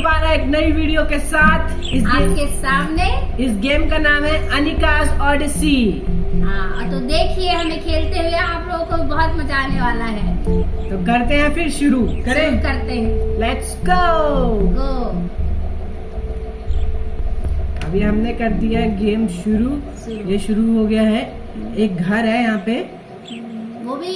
दोबारा एक नई वीडियो के साथ आपके सामने। इस गेम का नाम है अनिका's ओडिसी। हाँ, तो देखिए हमें खेलते हुए आप लोगों को बहुत मजा आने वाला है। तो करते हैं फिर शुरू करें। करते हैं, लेट्स गो। गो। अभी हमने कर दिया है गेम शुरू। ये शुरू हो गया है। एक घर है यहाँ पे, वो भी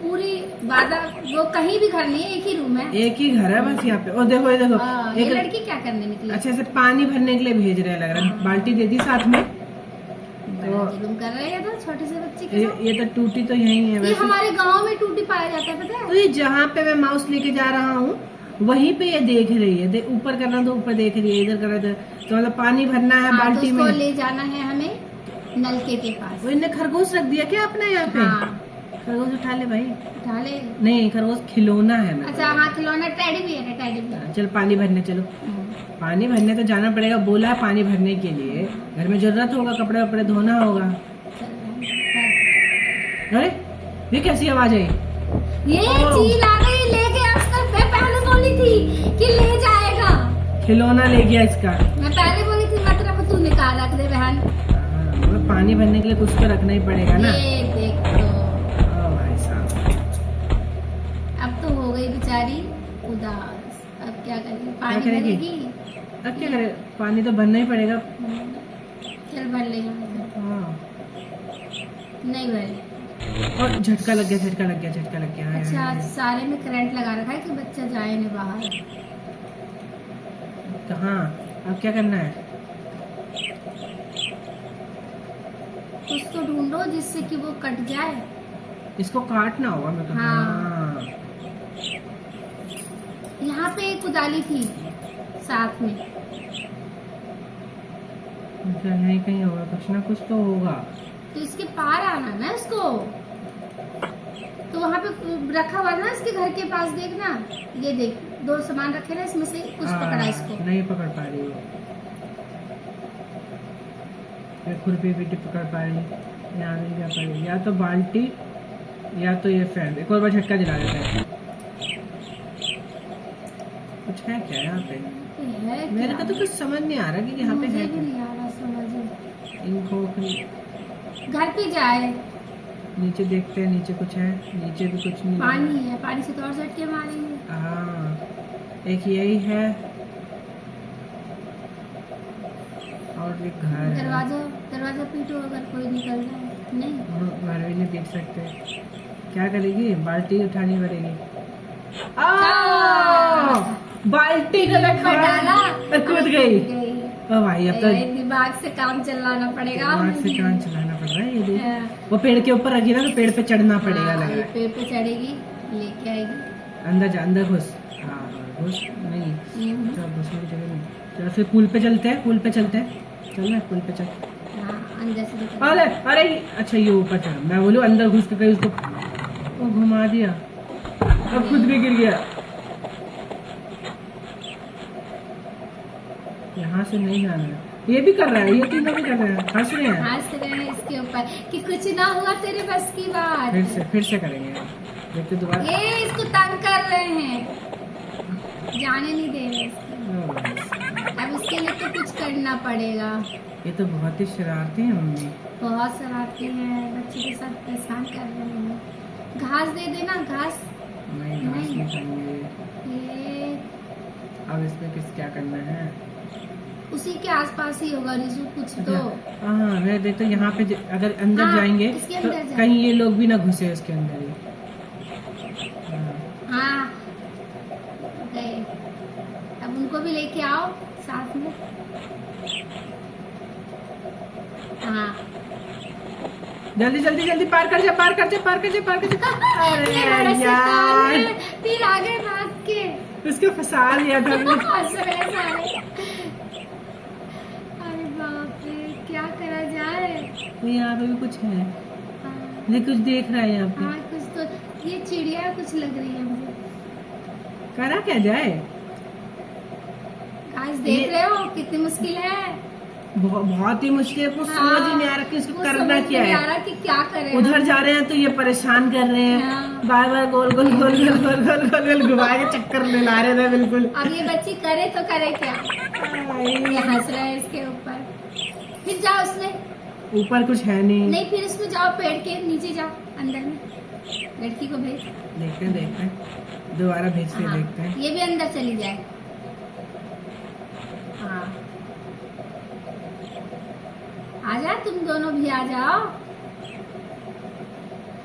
पूरी बाधा, वो कहीं भी घर नहीं है, एक ही रूम है। एक ही घर है बस यहाँ पे। और देखो ये देखो, ये एक लड़की क्या करने निकली? अच्छा से पानी भरने के लिए भेज रहे हैं लग रहा है। बाल्टी दे दी साथ में। बड़ा जुल्म कर रहे हैं तो छोटे से बच्चे के साथ। ये तो टूटी तो यही है ये वैसे। हमारे गांव में टूटी पाया जाता है, पता है? तो ये जहाँ पे मैं माउस लेके जा रहा हूँ वहीं पे ये देख रही है। ऊपर करना तो ऊपर देख रही है, इधर करना तो मतलब पानी भरना है बाल्टी में। ले जाना है हमें नलके के पास। वो इनने खरगोश रख दिया क्या अपने यहाँ पे? हाँ। खरगोश उठा ले भाई। उठा ले। नहीं, खरगोश खिलौना है। अच्छा हाँ, खिलौना टेडी भी है, टेडी भी। चल पानी भरने चलो। पानी भरने तो जाना पड़ेगा, बोला है पानी भरने के लिए। घर में जरूरत होगा, कपड़े वपड़े धोना होगा। अरे ये कैसी आवाज है? ये चील आ गई लेके। मैं पहले बोली थी कि ले जाएगा, खिलौना ले गया इसका। मैं पहले बोली थी मतलब तू निकाल रख दे बहन। पानी भरने के लिए कुछ तो रखना ही पड़ेगा ना। ये देख तो। भाई साहब, अब तो हो गई बेचारी उदास। अब क्या करेगी? पानी भरेगी। अब क्या करे? पानी तो भरना ही पड़ेगा। चल भर लेगा। हाँ। नहीं भरे। और झटका लग गया, झटका लग गया, झटका लग गया। अच्छा, सारे में करंट लगा रखा है कि बच्चा जाए नहीं बाहर। कहाँ? अब क्या करना है? कुछ तो ढूंढो जिससे कि वो कट जाए। इसको काटना होगा मेरे को। हाँ। यहाँ पे एक कुदाली थी साथ में। नहीं, कहीं होगा, कुछ ना कुछ तो होगा। तो इसके पार आना ना इसको। तो वहाँ पे रखा हुआ ना इसके घर के पास, देखना। ये देख, दो सामान रखे ना, इसमें से कुछ पकड़ा इसको। नहीं पकड़ पा रही हो। खुरपी भी पकड़ पा रही। यहाँ नहीं जा पा रही। या तो बाल्टी या तो ये फैन। एक और बार झटका दिला देते हैं। कुछ है क्या यहाँ पे? है मेरे को तो कुछ समझ नहीं आ रहा कि यहाँ पे है भी नहीं आ रहा समझ। इनको घर पे जाए, नीचे देखते हैं, नीचे कुछ है। नीचे भी कुछ नहीं। पानी है, पानी से तो और झटके मारेंगे। हाँ, एक यही है और एक घर है। दरवाजा पीटो अगर कोई निकल जाए। नहीं, घर भी नहीं पीट सकते। क्या करेगी? बाल्टी उठानी पड़ेगी। बाल्टी गलत डाला, कूद गई। ओ भाई, अब तो दिमाग से काम चलाना पड़ेगा। दिमाग से काम चलाना पड़ रहा है। ये देख, वो पेड़ के ऊपर रखी ना, तो पेड़ पे चढ़ना पड़ेगा लग रहा है। पेड़ पे चढ़ेगी, लेके आएगी। अंदर जा, अंदर घुस। हाँ घुस। नहीं, घुसने की जगह नहीं। चलो फिर पुल पे चलते हैं, पुल पे चलते हैं। चल ना, पुल पे चल। अंदर से। अरे अरे, अच्छा ये ऊपर चढ़। मैं बोलूँ अंदर घुस के कहीं उसको घुमा दिया। अब खुद भी गिर गया। यहाँ से नहीं जाना है। ये भी कर रहा है, ये तीनों भी कर रहे हैं। हंस रहे हैं, हंस रहे हैं इसके ऊपर कि कुछ ना हुआ तेरे बस की बात। फिर से करेंगे। देखते दोबारा। ये इसको तंग कर रहे हैं, जाने नहीं दे रहे इसको। अब इसके लिए तो कुछ करना पड़ेगा। ये तो बहुत ही शरारती है मम्मी। बहुत शरारती है, बच्चे के साथ परेशान कर रहे हैं। घास दे देना, घास। नहीं, घास नहीं खाएंगे। ये अब इसमें क्या करना है? उसी के आसपास ही होगा रिजू कुछ तो। हाँ, मैं देखता हूँ यहाँ पे अगर अंदर जाएंगे तो कहीं ये लोग भी ना घुसे उसके अंदर ही। हाँ गए। अब उनको भी लेके आओ साथ में। हाँ जल्दी जल्दी जल्दी पार कर जा, पार कर जा, पार कर जा, पार कर जा। अरे यार, फिर आगे भाग के उसको फंसा लिया था। अरे बाप रे, क्या करा जाए? यहाँ पे भी कुछ है। ये कुछ देख रहा है यहाँ पे। हाँ कुछ तो, ये चिड़िया कुछ लग रही है मुझे। करा क्या जाए? आज देख रहे हो कितनी मुश्किल है। बहुत ही मुश्किल है, कुछ समझ ही नहीं आ रहा कि इसको वो करना समझ क्या नहीं आ है। रहा कि क्या करें। उधर जा रहे हैं तो ये परेशान कर रहे हैं, हाँ। बार बार गोल गोल गोल गोल गोल गोल गोल गोल घुमा के चक्कर दिला रहे थे बिल्कुल। अब ये बच्ची करे तो करे क्या, ये हंस रहा है इसके ऊपर। फिर जाओ उसमें, ऊपर कुछ है नहीं। नहीं फिर उसमें जाओ, पेड़ के नीचे जाओ, अंदर में लड़की को भेज। देखते हैं दोबारा भेज के हाँ, देखते हैं। ये भी अंदर चली जाए। हाँ आ जा, तुम दोनों भी आ जाओ।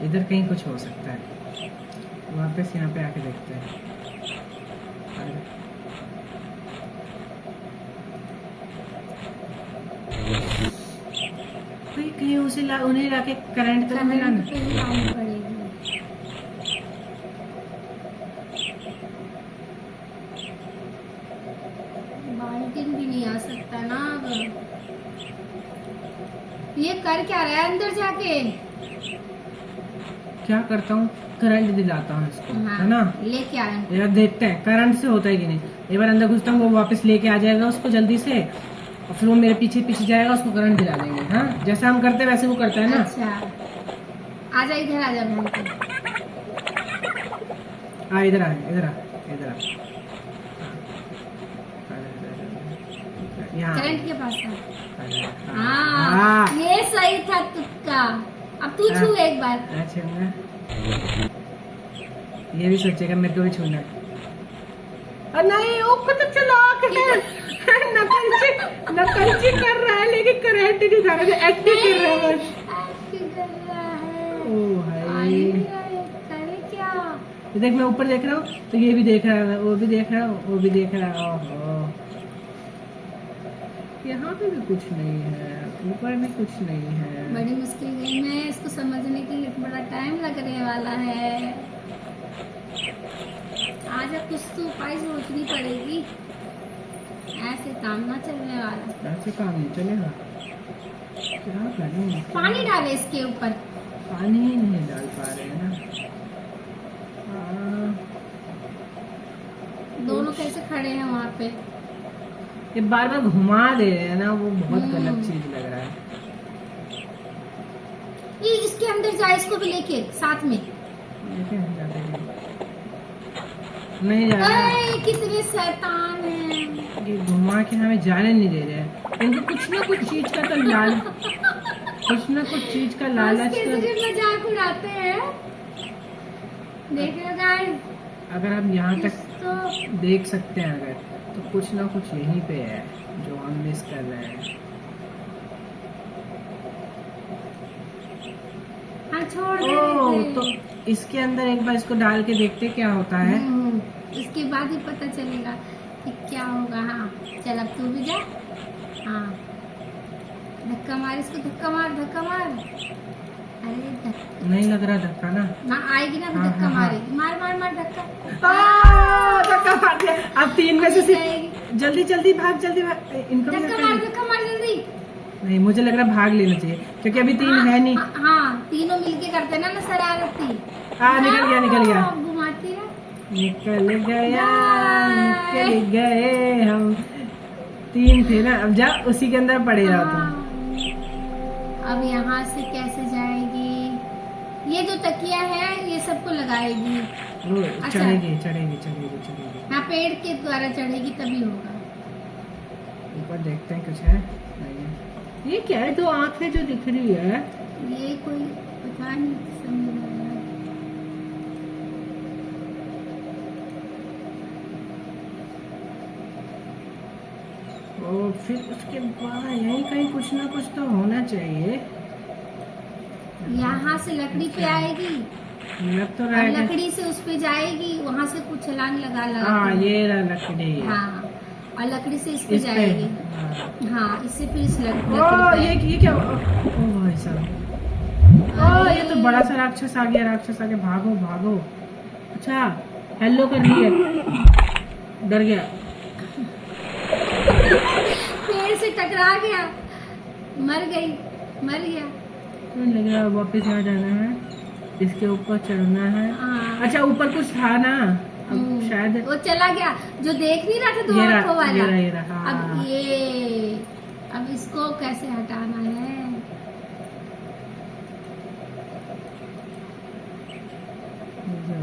इधर कहीं कुछ हो सकता है, वापस यहाँ पे आके देखते हैं। भाई कहीं उसे उन्हें लाके करंट तो नहीं करंट लाना। पे ही लानी पड़ेगी। बाल्टीन भी नहीं आ सकता ना अब। ये कर क्या रहा है अंदर जाके? क्या करता हूँ, करंट दिलाता हूँ इसको, हाँ, है ना। लेके आए। एक बार देखते हैं करंट से होता है कि नहीं। एक बार अंदर घुसता हूँ, वो वापस लेके आ जाएगा उसको जल्दी से, और फिर वो मेरे पीछे पीछे जाएगा, उसको करंट दिला देंगे। हाँ जैसा हम करते हैं वैसे वो करता है ना। अच्छा आजा इधर, आजा बहन को। हाँ इधर आ इधर आ इधर आ। यहाँ करंट के पास था। हाँ हाँ ये सही था तुक्का। अब तू छू एक बार। अच्छा ये भी सोचेगा मेरे को भी छूना है। नहीं वो तो चलाक है, नकलची कर रहा है लेकिन करंट नहीं जा रहा है, एक्टिंग कर रहा है बस। एक्टिंग कर रहा है। ओ भाई करे क्या? देख मैं ऊपर देख रहा हूँ तो ये भी देख रहा है, वो भी देख रहा है, वो भी देख रहा है। ओहो यहाँ पे भी कुछ नहीं है, ऊपर भी कुछ नहीं है। बड़ी मुश्किल गेम है, इसको समझने के लिए बड़ा टाइम लगने वाला है। आज अब कुछ तो उपाय सोचनी पड़ेगी, ऐसे काम ना चलने वाला। ऐसे काम नहीं चलेगा, क्या करूं? पानी डाले इसके ऊपर। पानी ही नहीं डाल पा रहे हैं ना। दोनों कैसे खड़े हैं वहाँ पे? ये बार बार घुमा दे रहे हैं ना, वो बहुत गलत चीज लग रहा है। ये इसके अंदर जाए, इसको भी लेके साथ में। नहीं जा रहा, अरे कितने शैतान हैं। ये घुमा के हमें जाने नहीं दे रहे हैं। इनको कुछ ना कुछ चीज का तो कुछ ना कुछ चीज का लालच उसके तो। सिर्फ मजाक उड़ाते हैं। देख लो गाइस, अगर हम यहाँ तक तो देख सकते हैं अगर, तो कुछ ना कुछ यहीं पे है जो हम मिस कर रहे हैं। हाँ छोड़ ओह दे। तो इसके अंदर एक बार इसको डाल के देखते क्या होता है। इसके बाद ही पता चलेगा कि क्या होगा। हाँ चल अब तू भी जा। हाँ धक्का मार इसको, धक्का मार धक्का मार। अरे धक्का नहीं लग रहा धक्का ना। ना आएगी ना, हाँ, धक्का हाँ, मारेगी। मार मार मार धक्का। धक्का मार दिया। अब 3 में से जाएगी। जल्दी जल्दी भाग, जल्दी भाग। इनको भी धक्का मार जल्दी। नहीं, मुझे लग रहा है भाग लेना चाहिए क्योंकि अभी 3 है नहीं। हाँ तीनों मिलके करते ना शरारती। हाँ निकल गया निकल गया घुमाती है। निकल गया निकल गए हम। 3 थे ना, अब जा उसी के अंदर पड़े रहो तुम। अब यहाँ से कैसे जाएगी? ये जो तकिया है ये सबको लगाएगी। वो अच्छा। चढ़ेगी चढ़ेगी चढ़ेगी चढ़ेगी। हाँ पेड़ के द्वारा चढ़ेगी तभी होगा। ऊपर देखते हैं कुछ है नहीं है। ये क्या है, 2 आंखें जो दिख रही है? ये कोई पता नहीं समझ रहा है। और फिर उसके बाद यहीं कहीं कुछ ना कुछ तो होना चाहिए। यहाँ से लकड़ी पे आएगी, लग तो और रहा है लकड़ी से उस पे जाएगी, वहाँ से कुछ छलांग लगा लगा हाँ के। ये रहा लकड़ी है। हाँ और लकड़ी से इस पे इस पे जाएगी। हाँ। हाँ इससे फिर इस लकड़ी ये क्या? ओ भाई साहब, ओ ये तो बड़ा सा राक्षस आ गया, राक्षस आ गया। भागो भागो। अच्छा हेलो कर रही है, डर गया। पेड़ से टकरा गया, मर गई, मर गया। तो लग रहा है वापस आ जाना है, इसके ऊपर चढ़ना है। हाँ। अच्छा ऊपर कुछ था ना, अब शायद वो चला गया जो देख नहीं रहा था 2 ये रहा, आंखों वाला। ये रहा, हाँ। अब ये अब इसको कैसे हटाना है?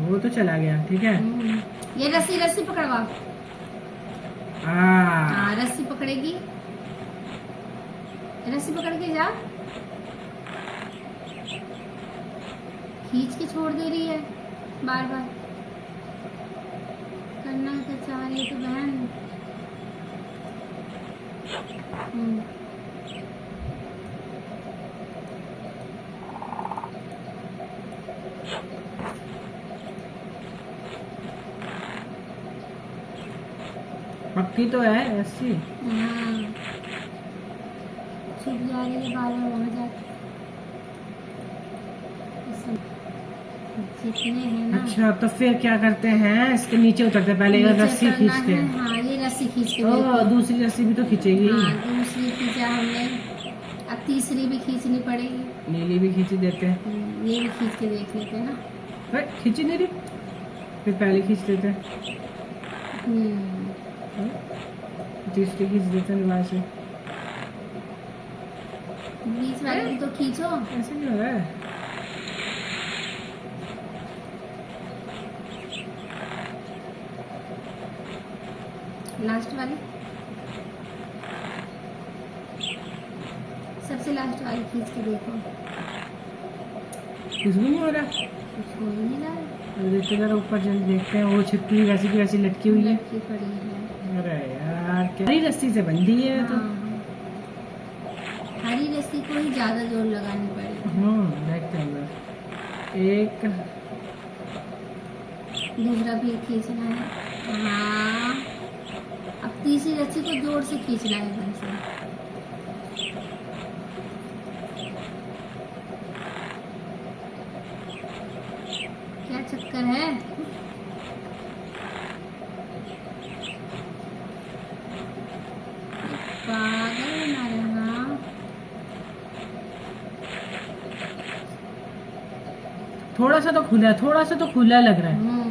वो तो चला गया, ठीक है। ये रस्सी रस्सी पकड़वा। हाँ, रस्सी पकड़ेगी, रस्सी पकड़ के जा। खींच के छोड़ दे रही है बार बार। करना क्या चाह रही है तो बहन। पक्की तो है रस्सी। हाँ, छुप जा रही है बार बार वहाँ जाके। जितने हैं ना। अच्छा, तो फिर क्या करते हैं, इसके नीचे उतरते हैं, पहले ये नीचे रस्सी करना खींचते है। हैं। हाँ, ये रस्सी खींच के ओ, देखो। दूसरी रस्सी भी तो खींचेगी। हाँ, दूसरी खींचा हमने, अब तीसरी भी खींचनी पड़ेगी। नीली भी खींच देते हैं। ये भी खींच के देख लेते हैं ना। अरे, खींची नहीं रही, फिर पहले खींच देते हैं, तीसरी खींच देते हैं दोबारा से। बीच वाले भी तो खींचो। ऐसे नहीं हो रहा है। लास्ट वाली, सबसे लास्ट वाली खींच के देखो। कुछ भी नहीं हो रहा। कुछ हो ही नहीं रहा है। अब देखते जरा ऊपर जल्दी देखते हैं, वो छिपी वैसी की वैसी लटकी हुई है। लटकी पड़ी है। अरे यार, क्या हरी रस्सी से बंधी है तो। हाँ, हरी रस्सी को ही ज्यादा जोर लगानी पड़ेगी। देखते हैं अंदर। एक, दूसरा भी खींचना है। हाँ, अब तीसरी रस्सी को जोर से खींचना है एकदम से। क्या चक्कर है? पागल ना रहना। थोड़ा सा तो खुला है, थोड़ा सा तो खुला लग रहा है।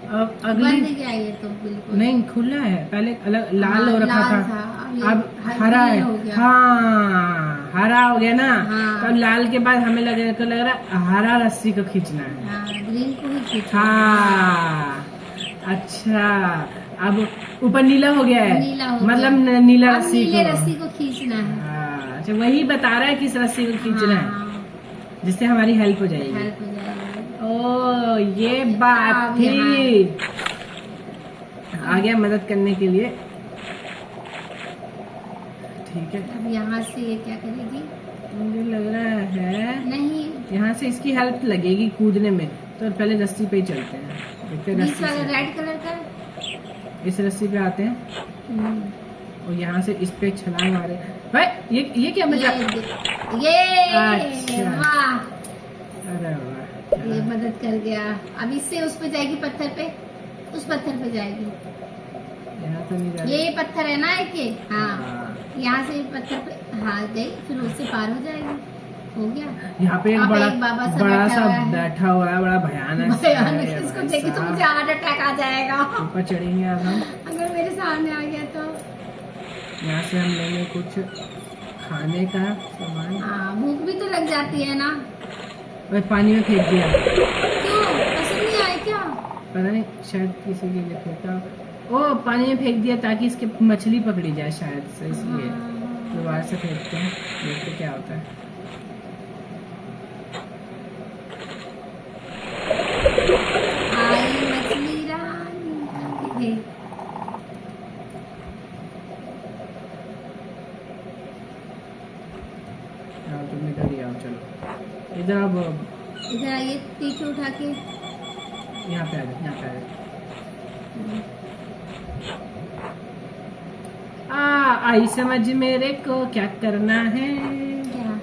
अब बंद अगली, गया ये तो बिल्कुल। नहीं खुला है, पहले अलग लाल हो रखा लाल था, ये अब हरा है। हो गया। हाँ, हरा हो गया ना। हाँ। तब लाल के बाद हमें लग रहा है हरा रस्सी को खींचना है। हाँ, ग्रीन को ही खींचो। हाँ, अच्छा, अब ऊपर नीला हो गया है, नीला हो मतलब गया। नीला अब रस्सी नीले को। रस्सी को खींचना है। हाँ, अच्छा, वही बता रहा है किस रस्सी को खींचना है, जिससे हमारी हेल्प हो जाएगी। हेल्प हो जाएगी। ओ, ये बात थी। आ गया मदद करने के लिए। ठीक है, अब यहाँ से ये क्या करेगी? मुझे लग रहा है नहीं, यहाँ से इसकी हेल्प लगेगी कूदने में, तो पहले रस्सी पे ही चलते हैं। देखते हैं बीच रस्सी वाला से। रेड कलर का। इस रस्सी पे आते हैं और यहाँ से इस पे छलांग मारे। भाई, ये क्या बचा? ये अच्छा। वाह, अरे वाह, ये मदद कर गया। अब इससे उस पे जाएगी, पत्थर पे, उस पत्थर पे जाएगी। यहाँ तो नहीं जा ये पत्थर है ना एक ये। हाँ, हाँ। यहाँ से पत्थर पे हाँ गई, फिर उससे पार हो जाएगी। हो गया। यहाँ पे एक वहाँ पे बड़ा एक बाबा सा बड़ा बैठा सा हुआ है। बैठा हुआ है, बड़ा भयानक सा भयानक, है, इसको भाई देखी तो साहब। मुझे हार्ट अटैक आ जाएगा ऊपर चढ़ेंगे अब हम। अगर मेरे सामने आ गया तो। यहाँ से हम लेंगे कुछ खाने का सामान। हाँ, भूख भी तो लग जाती है ना। भाई, पानी में फेंक दिया। क्यों, पसंद नहीं आए क्या? पता नहीं, शायद किसी के लिए फेंका। ओ, पानी में फेंक दिया ताकि इसके मछली पकड़ी जाए शायद से, इसलिए दोबारा से फेंकते हैं, देखते क्या होता है। आई मछली रानी। हाँ, तुम इधर ही आओ, चलो इधर। अब इधर आइए, पीछे उठा के। यहाँ पे आ जाओ, यहाँ पे आ जाओ। आई समझ मेरे को क्या करना है। क्या?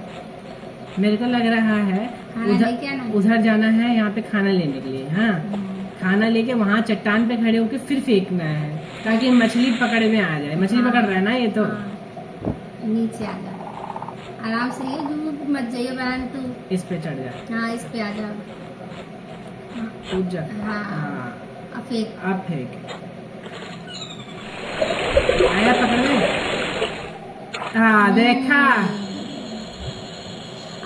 मेरे को लग रहा है खाना लेके आना है? उधर जाना है, यहाँ पे खाना लेने के लिए। हाँ, खाना लेके वहाँ चट्टान पे खड़े होके फिर फेंकना है, ताकि मछली पकड़ में आ जाए। मछली पकड़ रहा है ना ये तो। हाँ, नीचे आ जा आराम से, ये दूर मत जाइए बहन तू। इस पे चढ़ जा। हाँ, इस पे आ जा। कूद जा। हाँ, अब फेंक। अब फेंक। आया पकड़ में। हाँ देखा।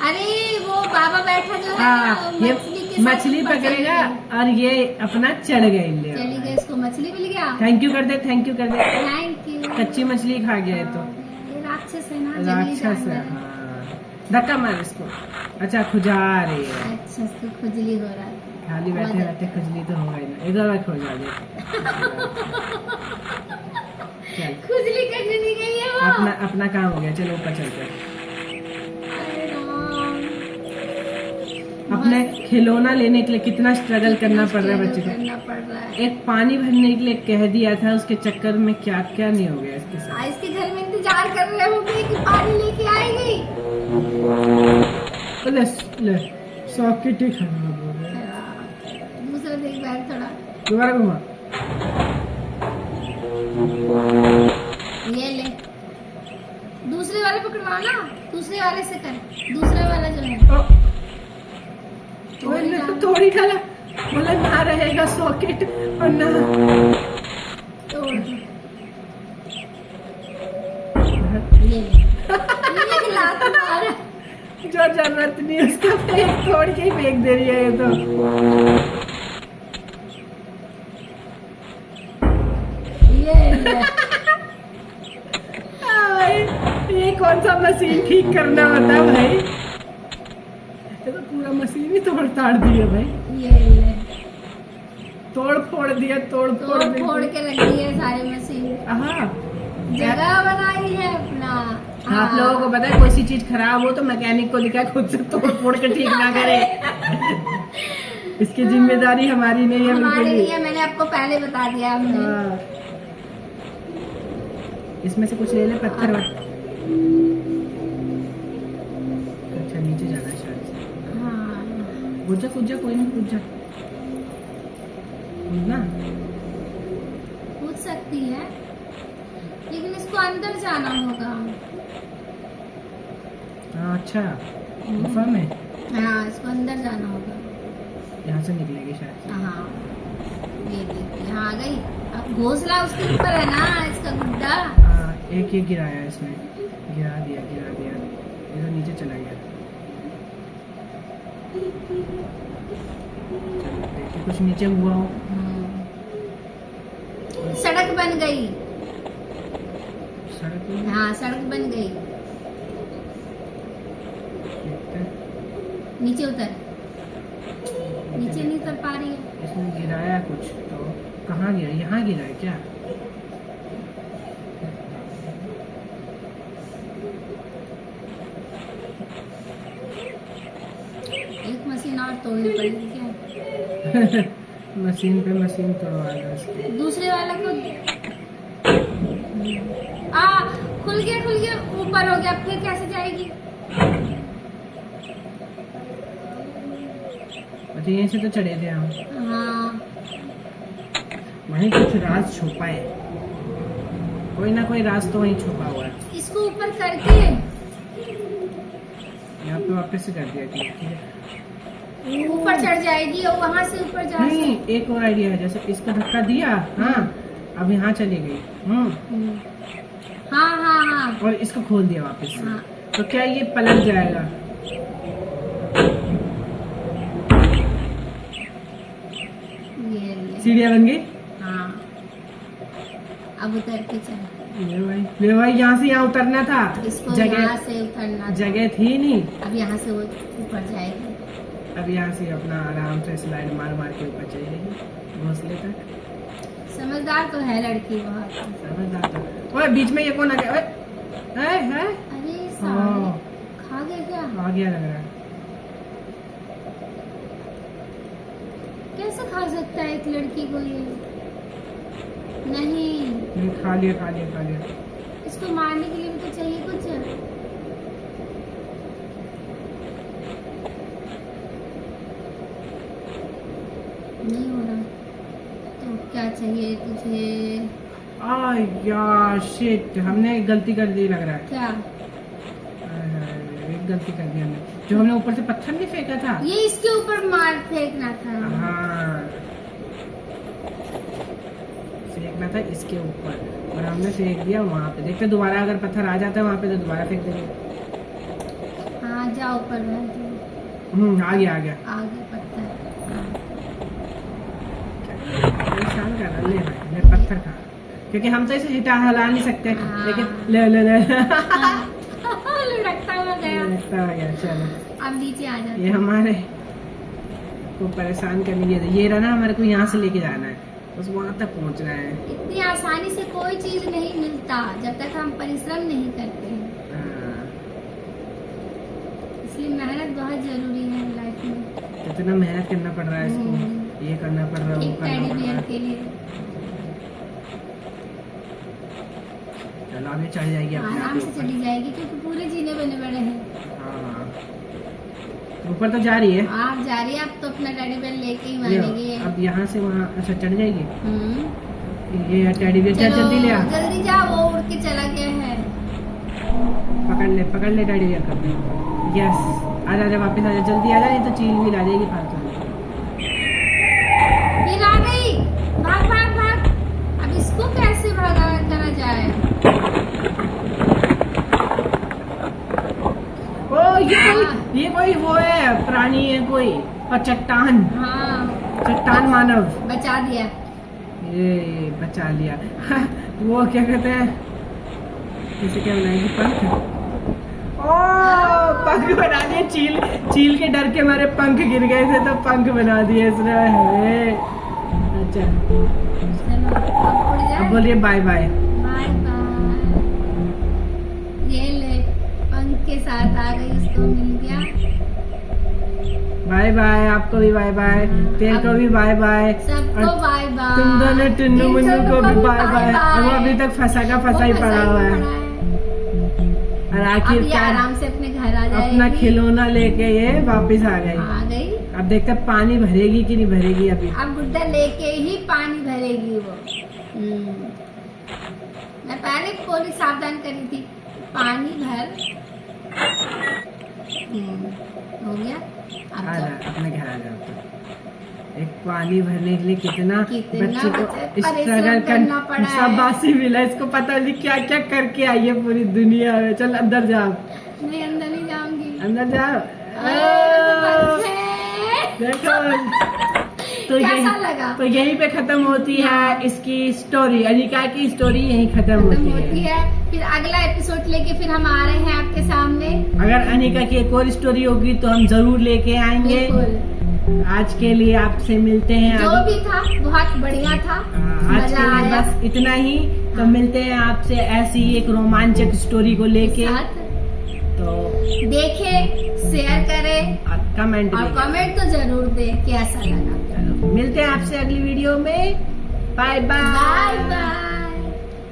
अरे वो बाबा बैठा जो है ना, हाँ वो ये के साथ मछली ऊपर चढ़ पकड़ेगा गई। और ये अपना चढ़ गई। चली गई, इसको मछली मिल गया। थैंक यू कर दे, थैंक यू कर दे। Thank you. कच्ची मछली खा गया है तो ये राक्षस है ना, जंगली राक्षस है। जानवर है। हाँ धक्का मार इसको। अच्छा खुजा रही है, अच्छा इसको खुजली हो रहा है। खाली बैठे बैठे खुजली तो होगा ही ना। इधर खुजा दे। चल खुजली करने नहीं गई है वो। अपना अपना काम हो गया, चलो ऊपर चलते हैं। अरे राम। अपने खिलौना लेने के लिए कितना स्ट्रगल करना पड़ रहा है बच्चे को। करना पड़ रहा है। एक पानी भरने के लिए कह दिया था, उसके चक्कर में क्या क्या नहीं हो गया इसके साथ। इसके घर में इंतजार कर रहे होंगे कि पानी लेके आएगी। ले ले सॉकेट ही खराब हो गया। दूसरा देख बैठ थोड़ा। दोबारा घुमा। ये ले, दूसरे वाले पकड़वा ना, दूसरे वाले से कर। दूसरे वाला जो है थोड़ी खाला बोला ना रहेगा सॉकेट और ना तोड़ दो। ये ले, ये खिला तुम्हारा। जो जरूरत नहीं उसका फेंक, तोड़ के ही फेंक दे रही है ये तो। ये ले। ये कौन सा मशीन ठीक करना होता है भाई? ये तो पूरा मशीन ही तोड़ ताड़ दिया भाई। ये ले, तोड़ फोड़ दिया, तोड़ फोड़ तोड़ फोड़ के रख दी है सारी मशीन। हाँ जगह बनाई है अपना। आप लोगों को पता है कोई सी चीज खराब हो तो मैकेनिक को दिखाए, खुद से तोड़ फोड़ के ठीक ना करे। इसकी जिम्मेदारी हमारी नहीं है हमारी बिल्कुल नहीं भी। है, मैंने आपको पहले बता दिया हमने। हाँ। इसमें से कुछ ले ले पत्थर वत्थर। अच्छा नीचे जाना है शायद से। हाँ कूद जा कूद जा, कोई नहीं कूद जा। कूदना कूद सकती है, लेकिन इसको अंदर जाना होगा। हाँ अच्छा गुफा में हाँ इसको अंदर जाना होगा। यहाँ से निकलेगी शायद से। हाँ ये देखिए, यहाँ आ गई। अब घोंसला उसके ऊपर है ना, इसका गुड्डा। हाँ एक ये गिराया इसमें, गिरा दिया ये तो नीचे चला गया। चलो देखिए कुछ नीचे हुआ हो। सड़क बन गई। सड़क पे हाँ सड़क बन गई। देखते हैं। नीचे उतर, नीचे नहीं उतर पा रही है। इसमें गिराया कुछ तो कहाँ गिरा? यहाँ गिरा है क्या? एक मशीन और तोड़नी पड़ेगी क्या? मशीन पे मशीन तोड़वा दो इसको। दूसरे वाला को खुल गया, ऊपर हो गया। फिर कैसे जाएगी? अच्छा यहीं से तो चढ़े थे हम। हाँ वहीं कुछ राज छुपा है, कोई ना कोई राज तो वहीं छुपा हुआ है। इसको ऊपर करके यहाँ पे वापस से कर दिया ठीक है। ऊपर चढ़ जाएगी और वहां से ऊपर जा नहीं एक और आइडिया है, जैसे इसको धक्का दिया। हाँ अब यहाँ चली गई। हाँ हाँ हाँ और इसको खोल दिया वापस से। हाँ। तो क्या ये पलट जाएगा? ये सीढ़ियाँ बन गई। हाँ अब उतर के चल। ले भाई यहाँ से यहाँ उतरना था। इसको यहाँ से उतरना था। जगह थी नहीं। अब यहाँ से वो ऊपर जाएगी। अब यहाँ से अपना आराम से स्लाइड मार मार के ऊपर चली जाएगी घोंसले तक। समझदार तो है लड़की बहुत। समझदार तो। ओए बीच में ये कौन आ गया? ओए है अरे साले खा गए क्या? आ गया लग रहा है। कैसे खा सकता है एक लड़की को ये? नहीं, नहीं खा लिया। इसको मारने के लिए भी तो चाहिए कुछ। नहीं हो रहा तो क्या चाहिए तुझे? यार शिट, हमने एक गलती कर दी लग रहा है। क्या? एक गलती कर दी हमने, जो हमने ऊपर से पत्थर नहीं फेंका था। ये इसके ऊपर मार फेंकना था। हाँ फेंकना था इसके ऊपर, और हमने फेंक दिया वहाँ पे। देखते दोबारा अगर पत्थर आ जाता है वहाँ पे तो दोबारा फेंक देंगे। हाँ जाओ ऊपर बैठ जाओ। आ गया आ गया। आगे पत्थर। हाँ। परेशान कर रहा ले भाई, ले पत्थर खा, क्योंकि हम तो इसे हिला नहीं सकते। हाँ। लेकिन ले ले ले लुढ़कता हुआ गया। लगता आ गया। चलो अब नीचे आ जाते ये हमारे को परेशान करने के लिए ये रहा ना, हमारे को यहाँ से लेके जाना है, बस वहाँ तक पहुँचना है। इतनी आसानी से कोई चीज नहीं मिलता जब तक हम परिश्रम नहीं करते हैं, हाँ, इसलिए मेहनत बहुत जरूरी है लाइफ में। कितना मेहनत करना पड़ रहा है इसको, ये करना पड़ रहा है, वो एक करना टेडी पड़ रहा बियर है। के लिए चलो अभी चढ़ जाएगी अपने आप आराम से ऊपर। चली जाएगी क्योंकि पूरे जीने बने बड़े हैं। हाँ, ऊपर तो जा रही है। आप जा रही है, आप तो अपना टेडी बियर लेके ही ले, मानेगी। अब यहाँ से वहाँ अच्छा चढ़ जाएगी। हम्म। ये टेडी बियर, चल चलो, जल्दी ले आ, जल्दी जा, वो उड़ के चला गया है। पकड़ ले टेडी बियर कर। यस, आ जा वापस आ जा, जल्दी आ जा, नहीं तो चील भी ला जाएगी फालतू में। फिर आ गई, भाग भाग भाग। अब इसको कैसे भगा करा जाए? ओ ये कोई वो है, प्राणी है कोई, और चट्टान, हाँ चट्टान मानव। बचा दिया। ये बचा लिया। वो क्या कहते हैं, इसे क्या बनाएगी, पंख। ओ पंख बना दिए, चील के डर के मारे पंख गिर गए थे तो पंख बना दिए इसने। अच्छा चलो अब उड़ जाए। अब बोलिए बाय बाय। Bye bye. ये ले, पंख के साथ आ गई, उसको मिल गया। बाय बाय, आपको भी बाय बाय, तेल को भी बाय बाय, सबको बाय बाय। तुम दोनों टुन्नू मुन्नू को भी बाय बाय। वो अभी तक फंसा का फंसा ही पड़ा हुआ है, और अब ये आखिरकार आराम से अपने घर आ जाएगी। अपना खिलौना लेके ये वापस आ गई। आ गई। अब देखते हैं पानी भरेगी कि नहीं भरेगी अभी। अब गुड्डा लेके ही पानी भरेगी वो। मैं पहले पूरी सावधान करी थी, पानी भर। हो गया। अब आ तो जा, अपने घर आ जाओ। एक पानी भरने के लिए कितना कितना बच्चे को बच्चे स्ट्रगल परेशान करना पड़ा है। सब बासी मिला, इसको पता नहीं क्या क्या करके आई है पूरी दुनिया में। चल अंदर जाओ, मैं अंदर नहीं जाऊंगी। अंदर जाओ। देखो तो कैसा लगा? तो यहीं पे खत्म होती है इसकी स्टोरी, अनिका की स्टोरी यहीं खत्म खत्म होती होती है। है। फिर अगला एपिसोड लेके फिर हम आ रहे हैं आपके सामने। अगर अनिका की एक और स्टोरी होगी तो हम जरूर लेके आएंगे। बिल्कुल। आज के लिए आपसे मिलते हैं। जो भी था बहुत बढ़िया था, आज मजा के लिए आया। बस इतना ही। तो मिलते हैं आपसे ऐसी ही एक रोमांचक स्टोरी को लेके। साथ तो देखे, शेयर करें कमेंट और कमेंट तो जरूर दे कैसा लगा। मिलते हैं आपसे अगली वीडियो में। Bye bye. Bye bye.